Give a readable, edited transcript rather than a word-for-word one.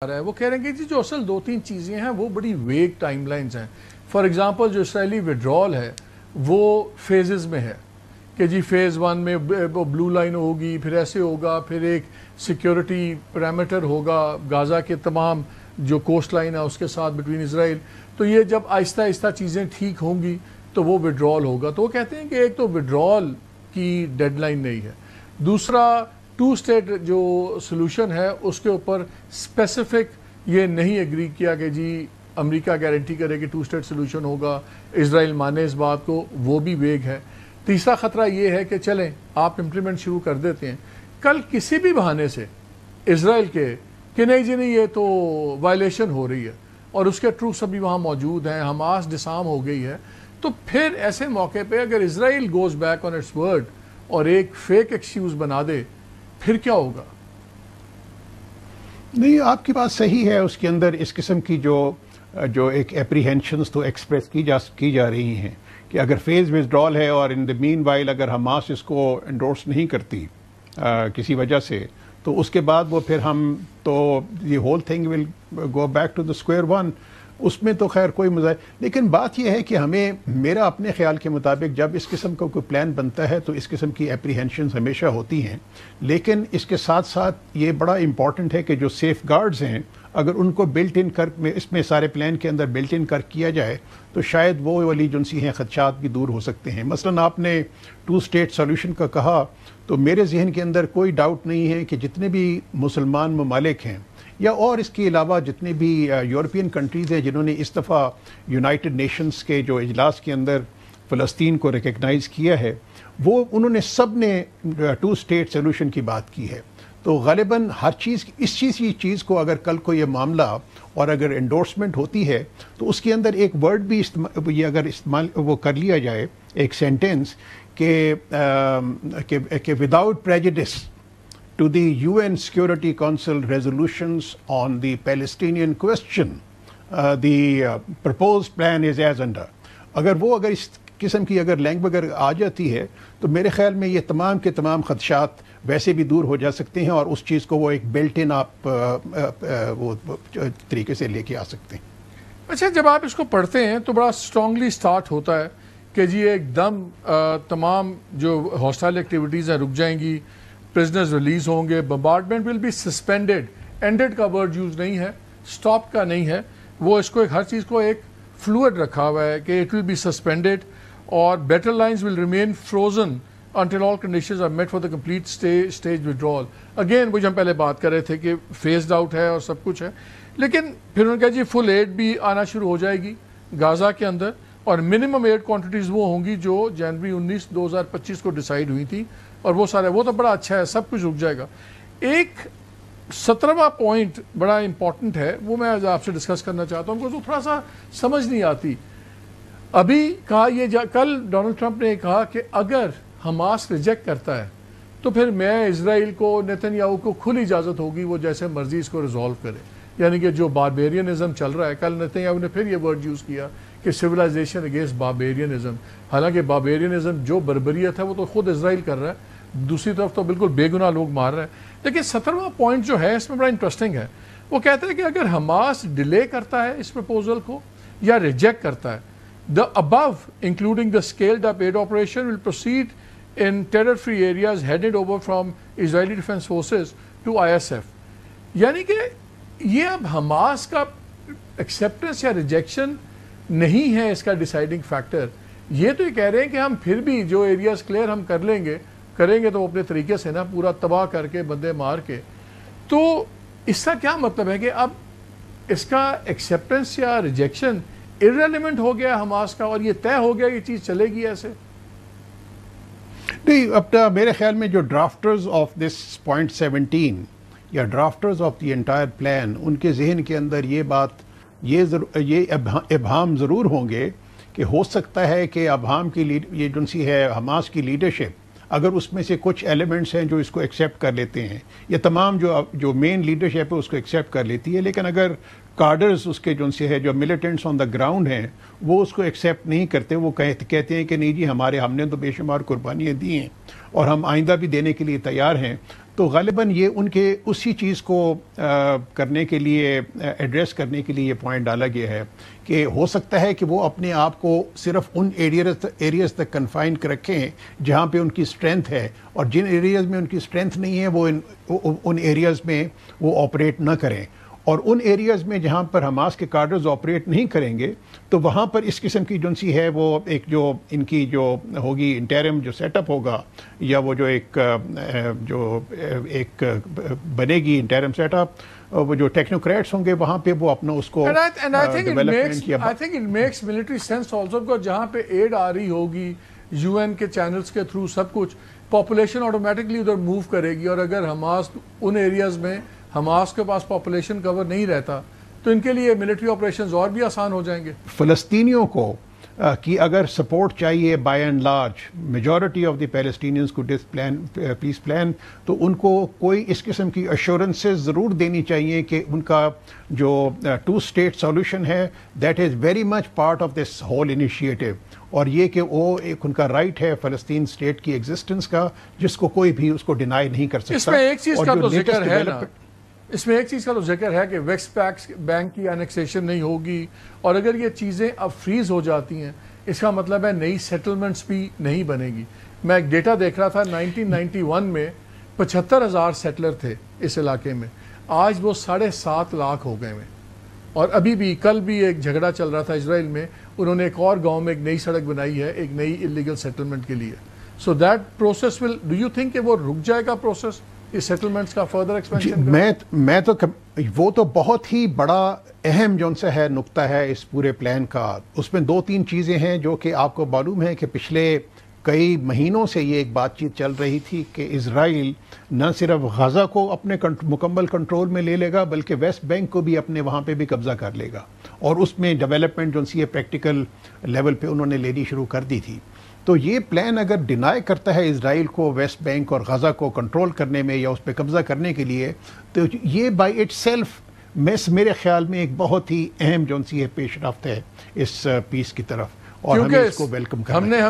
رہا ہے وہ کہہ رہے ہیں کہ جی جو اصل دو تین چیزیں ہیں وہ بڑی ویگ ٹائم لائنز ہیں. فار ایگزامپل جو اسرائیلی وڈرال ہے وہ فیزز میں ہے کہ جی فیز 1 میں وہ بلو لائن ہوگی، پھر ایسے ہوگا، پھر ایک سیکیورٹی پیرامیٹر ہوگا غازہ کے تمام جو کوسٹ لائن ہے اس کے ساتھ بٹوین اسرائیل. تو یہ جب آہستہ آہستہ چیزیں ٹھیک ہوں گی تو وہ وڈرال ہوگا. تو وہ کہتے ہیں کہ ایک تو وڈرال کی ڈیڈ لائن نہیں ہے، دوسرا ٹو اسٹیٹ جو سلوشن ہے اس کے اوپر اسپیسیفک یہ نہیں ایگری کیا کہ جی امریکہ گارنٹی کرے کہ ٹو اسٹیٹ سلوشن ہوگا، اسرائیل مانے اس بات کو، وہ بھی ویگ ہے. تیسرا خطرہ یہ ہے کہ چلیں آپ امپلیمنٹ شروع کر دیتے ہیں، کل کسی بھی بہانے سے اسرائیل کے کہ نہیں جی نہیں یہ تو وائلیشن ہو رہی ہے اور اس کے ٹروپس ابھی وہاں موجود ہیں، حماس ڈسارم ہو گئی ہے، تو پھر ایسے موقع پہ اگر Israel goes back on its word اور ایک فیک ایکسکیوز بنا دے پھر کیا ہوگا؟ نہیں، آپ کی بات صحیح ہے. اس کے اندر اس قسم کی جو ایک اپریہینشنز تو ایکسپریس کی جا رہی ہیں کہ اگر فیز وزڈرال ہے اور ان دا مین وائل اگر حماس اس کو انڈورس نہیں کرتی کسی وجہ سے، تو اس کے بعد وہ پھر ہم تو the whole thing will go back to the square one. اس میں تو خیر کوئی مزہ ہے، لیکن بات یہ ہے کہ ہمیں میرا اپنے خیال کے مطابق جب اس قسم کا کوئی پلان بنتا ہے تو اس قسم کی اپریہینشنز ہمیشہ ہوتی ہیں، لیکن اس کے ساتھ ساتھ یہ بڑا امپورٹنٹ ہے کہ جو سیف گارڈز ہیں اگر ان کو بلٹ ان کر اس میں سارے پلان کے اندر بلٹ ان کر کیا جائے تو شاید وہ والی جنسی ہیں خدشات بھی دور ہو سکتے ہیں. مثلا آپ نے ٹو اسٹیٹ سولوشن کا کہا تو میرے ذہن کے اندر کوئی ڈاؤٹ نہیں ہے کہ جتنے بھی مسلمان ممالک ہیں یا اور اس کے علاوہ جتنے بھی یورپین کنٹریز ہیں جنہوں نے اس دفعہ یونائٹڈ نیشنز کے جو اجلاس کے اندر فلسطین کو ریکگنائز کیا ہے، وہ انہوں نے سب نے ٹو اسٹیٹ سولوشن کی بات کی ہے. تو غالباً ہر چیز اس چیز کو اگر کل کو یہ معاملہ اور اگر انڈورسمنٹ ہوتی ہے تو اس کے اندر ایک ورڈ بھی یہ اگر استعمال وہ کر لیا جائے، ایک سینٹینس کہ without prejudice to the UN Security Council resolutions on the Palestinian question, the proposed plan is as under. اگر اس قسم کی اگر لینگویج اگر آ جاتی ہے تو میرے خیال میں یہ تمام کے تمام خدشات ویسے بھی دور ہو جا سکتے ہیں اور اس چیز کو وہ ایک بلٹ ان آپ وہ طریقے سے لے کے آ سکتے ہیں. اچھا، جب آپ اس کو پڑھتے ہیں تو بڑا اسٹرانگلی سٹارٹ ہوتا ہے کہ جی ایک دم تمام جو ہاسٹائل ایکٹیویٹیز ہیں رک جائیں گی، پرزنرز ریلیز ہوں گے، bombardment will be suspended. Ended کا ورڈ یوز نہیں ہے، سٹاپ کا نہیں ہے، وہ اس کو ایک ہر چیز کو ایک فلوئڈ رکھا ہوا ہے کہ اٹ ول بی سسپینڈیڈ اور battle lines will remain frozen until all conditions are met for the complete stage withdrawal. Again وہ جو ہم پہلے بات کر رہے تھے کہ فیزڈ آؤٹ ہے اور سب کچھ ہے، لیکن پھر انہوں نے کہا جی فل ایڈ بھی آنا شروع ہو جائے گی غازہ کے اندر اور منیمم ایڈ کوانٹیٹیز وہ ہوں گی جو جنوری 19 2025 کو ڈیسائیڈ ہوئی تھی اور وہ سارے وہ تو بڑا اچھا ہے، سب کچھ رک جائے گا. ایک 17واں پوائنٹ بڑا امپورٹنٹ ہے، وہ میں آپ سے ڈسکس کرنا چاہتا ہوں کیونکہ تھوڑا سا سمجھ نہیں آتی. ابھی کہا کل ڈونلڈ ٹرمپ نے کہا کہ اگر حماس ریجیکٹ کرتا ہے تو پھر میں اسرائیل کو نیتن یاہو کو کھلی اجازت ہوگی وہ جیسے مرضی اس کو ریزالو کرے. یعنی کہ جو باربیرینزم چل رہا ہے، کل نیتن یاہو نے پھر یہ ورڈ یوز کیا کہ سویلائزیشن اگینسٹ باربیرینزم. حالانکہ باربیرینزم جو بربریت ہے وہ تو خود اسرائیل کر رہا ہے، دوسری طرف تو بالکل بے گناہ لوگ مار رہے ہیں. لیکن 17واں پوائنٹ جو ہے اس میں بڑا انٹرسٹنگ ہے. وہ کہتے ہیں کہ اگر حماس ڈیلے کرتا ہے اس پرپوزل کو یا ریجیکٹ کرتا ہے، the above including the scaled up aid operation will proceed in terror free areas headed over from Israeli Defense Forces to ISF. یعنی کہ یہ اب حماس کا ایکسیپٹنس یا ریجیکشن نہیں ہے اس کا ڈیسائیڈنگ فیکٹر. یہ تو یہ کہہ رہے ہیں کہ ہم پھر بھی جو ایریاز کلیئر ہم کریں گے تو اپنے طریقے سے نا پورا تباہ کر کے بندے مار کے. تو اس کا کیا مطلب ہے کہ اب اس کا ایکسیپٹنس یا ریجیکشن ارریلیونٹ ہو گیا حماس کا اور یہ طے ہو گیا یہ چیز چلے گی ایسے؟ نہیں، اب میرے خیال میں جو ڈرافٹرز آف دس پوائنٹ 17 یا ڈرافٹرز آف دی انٹائر پلان، ان کے ذہن کے اندر یہ بات یہ ابہام ضرور ہوں گے کہ ہو سکتا ہے کہ ابہام کی یہ جنسی ہے حماس کی لیڈرشپ اگر اس میں سے کچھ ایلیمنٹس ہیں جو اس کو ایکسیپٹ کر لیتے ہیں، یہ تمام جو مین لیڈرشپ ہے اس کو ایکسیپٹ کر لیتی ہے، لیکن اگر کارڈرز اس کے جنسی ہے جو ملیٹنٹس آن دا گراؤنڈ ہیں وہ اس کو ایکسیپٹ نہیں کرتے، وہ کہتے ہیں کہ نہیں جی ہم نے تو بے شمار قربانیاں دی ہیں اور ہم آئندہ بھی دینے کے لیے تیار ہیں، تو غالباً یہ ان کے اسی چیز کو کرنے کے لیے ایڈریس کرنے کے لیے یہ پوائنٹ ڈالا گیا ہے کہ ہو سکتا ہے کہ وہ اپنے آپ کو صرف ان ایریاز تک کنفائن کر رکھیں جہاں پہ ان کی اسٹرینتھ ہے، اور جن ایریاز میں ان کی اسٹرینتھ نہیں ہے وہ ان ایریاز میں وہ آپریٹ نہ کریں، اور ان ایریاز میں جہاں پر حماس کے کارڈرز آپریٹ نہیں کریں گے تو وہاں پر اس قسم کی جنسی ہے وہ ایک جو ان کی جو ہوگی انٹرم جو سیٹ اپ ہوگا، یا وہ جو ایک بنے گی انٹرم سیٹ اپ، وہ جو ٹیکنوکریٹس ہوں گے وہاں پہ وہ اپنا اس کو development, I think it makes military sense also because جہاں پہ ایڈ آ رہی ہوگی UN کے چینلز کے تھرو سب کچھ، پاپولیشن آٹومیٹکلی ادھر موو کرے گی، اور اگر حماس ان ایریاز میں حماس کے پاس پاپولیشن کور نہیں رہتا تو ان کے لیے ملٹری آپریشنز اور بھی آسان ہو جائیں گے۔ فلسطینیوں کو کی اگر سپورٹ چاہیے by and large majority of the Palestinians کو پیس پلان، تو ان کو کوئی اس قسم کی ایشورنسز ضرور دینی چاہیے کہ ان کا جو 2 اسٹیٹ سولوشن ہے that is very much part of this whole initiative, اور یہ کہ وہ ایک ان کا رائٹ ہے فلسطین اسٹیٹ کی ایگزسٹنس کا، جس کو کوئی بھی اس کو ڈینائی نہیں کر سکتا۔ اس میں ایک چیز کا تو ذکر ہے نا، اس میں ایک چیز کا تو ذکر ہے کہ ویسٹ بینک کی انیکسیشن نہیں ہوگی، اور اگر یہ چیزیں اب فریز ہو جاتی ہیں اس کا مطلب ہے نئی سیٹلمنٹس بھی نہیں بنے گی۔ میں ایک ڈیٹا دیکھ رہا تھا 1991 میں 75,000 سیٹلر تھے اس علاقے میں، آج وہ 7.5 لاکھ ہو گئے ہیں، اور ابھی بھی کل بھی ایک جھگڑا چل رہا تھا اسرائیل میں، انہوں نے ایک اور گاؤں میں ایک نئی سڑک بنائی ہے ایک نئی اللیگل سیٹلمنٹ کے لیے۔ So that process will, do you think کہ وہ رک جائے گا پروسیس اس سیٹلمنٹس کا فردر ایکسپینشن؟ میں تو وہ تو بہت ہی بڑا اہم جو ان سے ہے نقطہ ہے اس پورے پلان کا، اس میں 2-3 چیزیں ہیں جو کہ آپ کو معلوم ہے کہ پچھلے کئی مہینوں سے یہ ایک بات چیت چل رہی تھی کہ اسرائیل نہ صرف غزہ کو اپنے مکمل کنٹرول میں لے لے گا بلکہ ویسٹ بینک کو بھی اپنے وہاں پہ بھی قبضہ کر لے گا، اور اس میں ڈیولپمنٹ جو سی پریکٹیکل لیول پہ انہوں نے لینی شروع کر دی تھی۔ تو یہ پلان اگر ڈینائی کرتا ہے اسرائیل کو ویسٹ بینک اور غزہ کو کنٹرول کرنے میں یا اس پہ قبضہ کرنے کے لیے، تو یہ بائی اٹ سیلف میرے خیال میں ایک بہت ہی اہم جو سی پیش رفت ہے اس پیس کی طرف، اور ہمیں اس کو ویلکم کرنا ہے۔